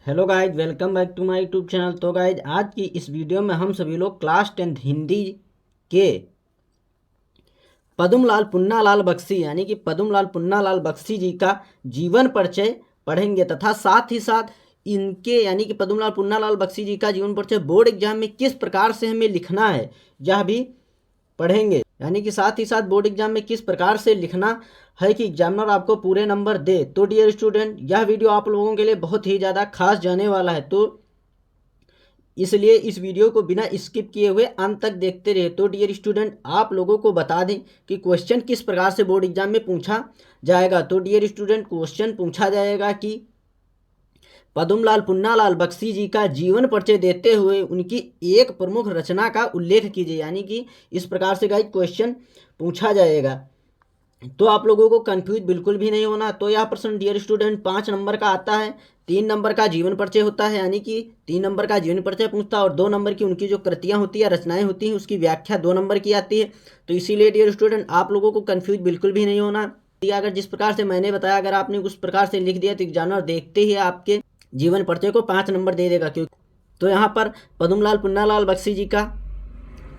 Hello guys, welcome back to my YouTube channel. तो guys, आज की इस वीडियो में हम सभी लोग क्लास 10th हिंदी के पद्मलाल पुन्नालाल बख्शी यानी कि पद्मलाल पुन्नालाल बख्शी जी का जीवन परिचय पढ़ेंगे तथा साथ ही साथ इनके यानी कि पद्मलाल पुन्नालाल बख्शी जी का जीवन परिचय बोर्ड एग्जाम में किस प्रकार से हमें लिखना है यह भी पढ़ेंगे। यानी कि साथ ही साथ बोर्ड एग्जाम में किस प्रकार से लिखना है कि एग्जामिनर आपको पूरे नंबर दे। तो डियर स्टूडेंट, यह वीडियो आप लोगों के लिए बहुत ही ज़्यादा खास जाने वाला है, तो इसलिए इस वीडियो को बिना स्किप किए हुए अंत तक देखते रहे। तो डियर स्टूडेंट, आप लोगों को बता दें कि क्वेश्चन किस प्रकार से बोर्ड एग्जाम में पूछा जाएगा। तो डियर स्टूडेंट, क्वेश्चन पूछा जाएगा कि पद्मलाल पुन्नालाल बख्शी जी का जीवन परिचय देते हुए उनकी एक प्रमुख रचना का उल्लेख कीजिए। यानी कि इस प्रकार से गाइस क्वेश्चन पूछा जाएगा, तो आप लोगों को कंफ्यूज बिल्कुल भी नहीं होना। तो यह प्रश्न डियर स्टूडेंट 5 नंबर का आता है, 3 नंबर का जीवन परिचय होता है, यानी कि 3 नंबर का जीवन परिचय पूछता है, और 2 नंबर की उनकी जो कृतियाँ होती है, रचनाएं होती हैं, उसकी व्याख्या 2 नंबर की आती है। तो इसीलिए डियर स्टूडेंट, आप लोगों को कंफ्यूज बिल्कुल भी नहीं होना। अगर जिस प्रकार से मैंने बताया, अगर आपने उस प्रकार से लिख दिया तो एग्जामिनर देखते ही आपके जीवन परिचय को 5 नंबर दे देगा। क्यों? तो यहाँ पर पद्मलाल पुन्नालाल बख्शी जी का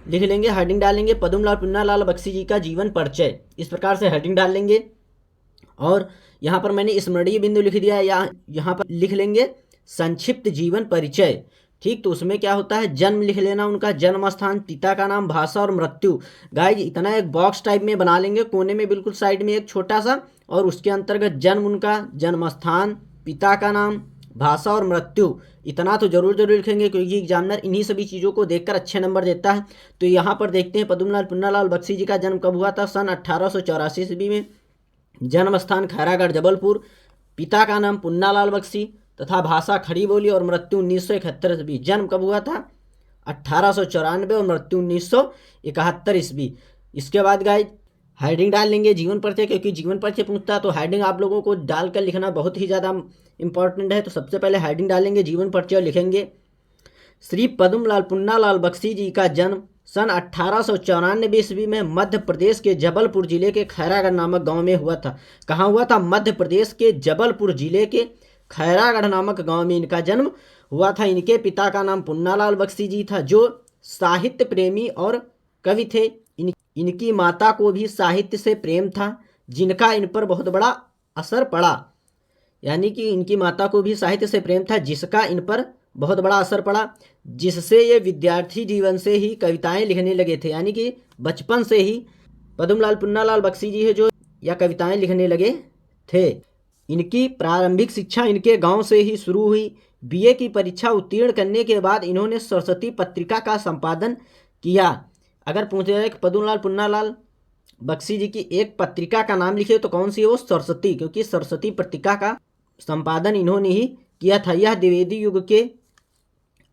लिख लेंगे, हेडिंग डालेंगे पद्मलाल पुन्नालाल बख्शी जी का जीवन परिचय, इस प्रकार से हेडिंग डाल लेंगे। और यहाँ पर मैंने स्मरणीय बिंदु लिख दिया है, यहाँ पर लिख लेंगे संक्षिप्त जीवन परिचय। ठीक, तो उसमें क्या होता है, जन्म लिख लेना, उनका जन्म स्थान, पिता का नाम, भाषा और मृत्यु। गाइज, इतना एक बॉक्स टाइप में बना लेंगे, कोने में बिल्कुल साइड में एक छोटा सा, और उसके अंतर्गत जन्म, उनका जन्म स्थान, पिता का नाम, भाषा और मृत्यु, इतना तो जरूर लिखेंगे, क्योंकि एग्जामिनर इन्हीं सभी चीज़ों को देखकर अच्छे नंबर देता है। तो यहाँ पर देखते हैं पद्मलाल पुन्नालाल बख्शी जी का जन्म कब हुआ था। सन 1884 ईस्वी में। जन्म स्थान खैरागढ़ जबलपुर। पिता का नाम पुन्नालाल बख्शी तथा भाषा खड़ी बोली, और मृत्यु 1971 ईस्वी। जन्म कब हुआ था 1894 और मृत्यु 1971 ईस्वी। इसके बाद गाइज हेडिंग डाल लेंगे जीवन परिचय, क्योंकि जीवन परिचय पूछता है तो हेडिंग आप लोगों को डालकर लिखना बहुत ही ज़्यादा इंपॉर्टेंट है। तो सबसे पहले हेडिंग डालेंगे जीवन परिचय, लिखेंगे श्री पद्मलाल पुन्नालाल बख्शी जी का जन्म सन 1894 ईस्वी में मध्य प्रदेश के जबलपुर जिले के खैरागढ़ नामक गांव में हुआ था। कहाँ हुआ था? मध्य प्रदेश के जबलपुर जिले के खैरागढ़ नामक गांव में इनका जन्म हुआ था। इनके पिता का नाम पुन्नालाल बख्शी जी था, जो साहित्य प्रेमी और कवि थे। इनकी माता को भी साहित्य से प्रेम था, जिनका इन पर बहुत बड़ा असर पड़ा। यानी कि इनकी माता को भी साहित्य से प्रेम था, जिसका इन पर बहुत बड़ा असर पड़ा, जिससे ये विद्यार्थी जीवन से ही कविताएं लिखने लगे थे। यानी कि बचपन से ही पद्मलाल पुन्नालाल बख्शी जी है जो या कविताएं लिखने लगे थे। इनकी प्रारंभिक शिक्षा इनके गांव से ही शुरू हुई। बीए की परीक्षा उत्तीर्ण करने के बाद इन्होंने सरस्वती पत्रिका का संपादन किया। अगर पूछा जाए कि पद्मलाल पुन्नालाल बख्शी जी की एक पत्रिका का नाम लिखिए तो कौन सी है वो? सरस्वती, क्योंकि सरस्वती पत्रिका का संपादन इन्होंने ही किया था। यह द्विवेदी युग के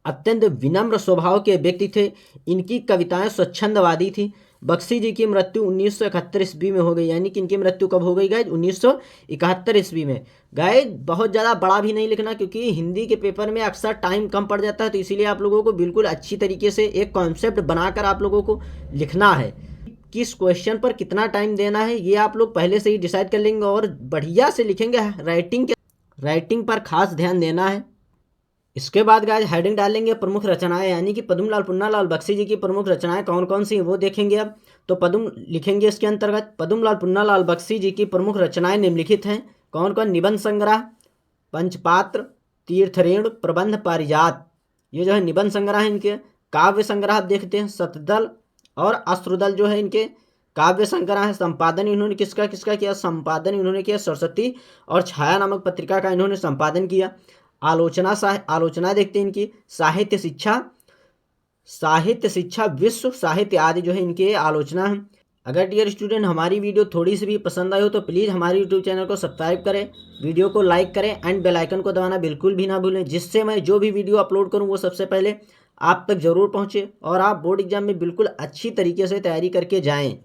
अत्यंत विनम्र स्वभाव के व्यक्ति थे। इनकी कविताएं स्वच्छंदवादी थी। बख्शी जी की मृत्यु 1971 ईस्वी में हो गई। यानी कि इनकी मृत्यु कब हो गई गाइज? 1971 ईस्वी में। गाइज, बहुत ज़्यादा बड़ा भी नहीं लिखना, क्योंकि हिंदी के पेपर में अक्सर टाइम कम पड़ जाता है। तो इसीलिए आप लोगों को बिल्कुल अच्छी तरीके से एक कॉन्सेप्ट बनाकर आप लोगों को लिखना है। किस क्वेश्चन पर कितना टाइम देना है ये आप लोग पहले से ही डिसाइड कर लेंगे, और बढ़िया से लिखेंगे। राइटिंग पर खास ध्यान देना है। इसके बाद गाइस हेडिंग डालेंगे प्रमुख रचनाएं, यानी कि पद्मलाल पुन्नालाल बख्शी जी की प्रमुख रचनाएं कौन कौन सी वो देखेंगे अब। तो लिखेंगे इसके अंतर्गत पद्मलाल पुन्नालाल बख्शी जी की प्रमुख रचनाएं निम्नलिखित हैं। कौन कौन? निबंध संग्रह, पंचपात्र, तीर्थरेणु, प्रबंध, पारिजात, ये जो है निबंध संग्रह है इनके। काव्य संग्रह आप देखते हैं, शतदल और अश्रुदल जो है इनके काव्य संग्रह है। संपादन इन्होंने किसका किया? संपादन इन्होंने किया सरस्वती और छाया नामक पत्रिका का इन्होंने संपादन किया। आलोचना देखते हैं इनकी। साहित्य शिक्षा, विश्व साहित्य आदि जो है इनके आलोचना है। अगर डियर स्टूडेंट हमारी वीडियो थोड़ी सी भी पसंद आई हो तो प्लीज़ हमारे यूट्यूब चैनल को सब्सक्राइब करें, वीडियो को लाइक करें एंड बेल आइकन को दबाना बिल्कुल भी ना भूलें, जिससे मैं जो भी वीडियो अपलोड करूं वो सबसे पहले आप तक ज़रूर पहुंचे और आप बोर्ड एग्जाम में बिल्कुल अच्छी तरीके से तैयारी करके जाएं।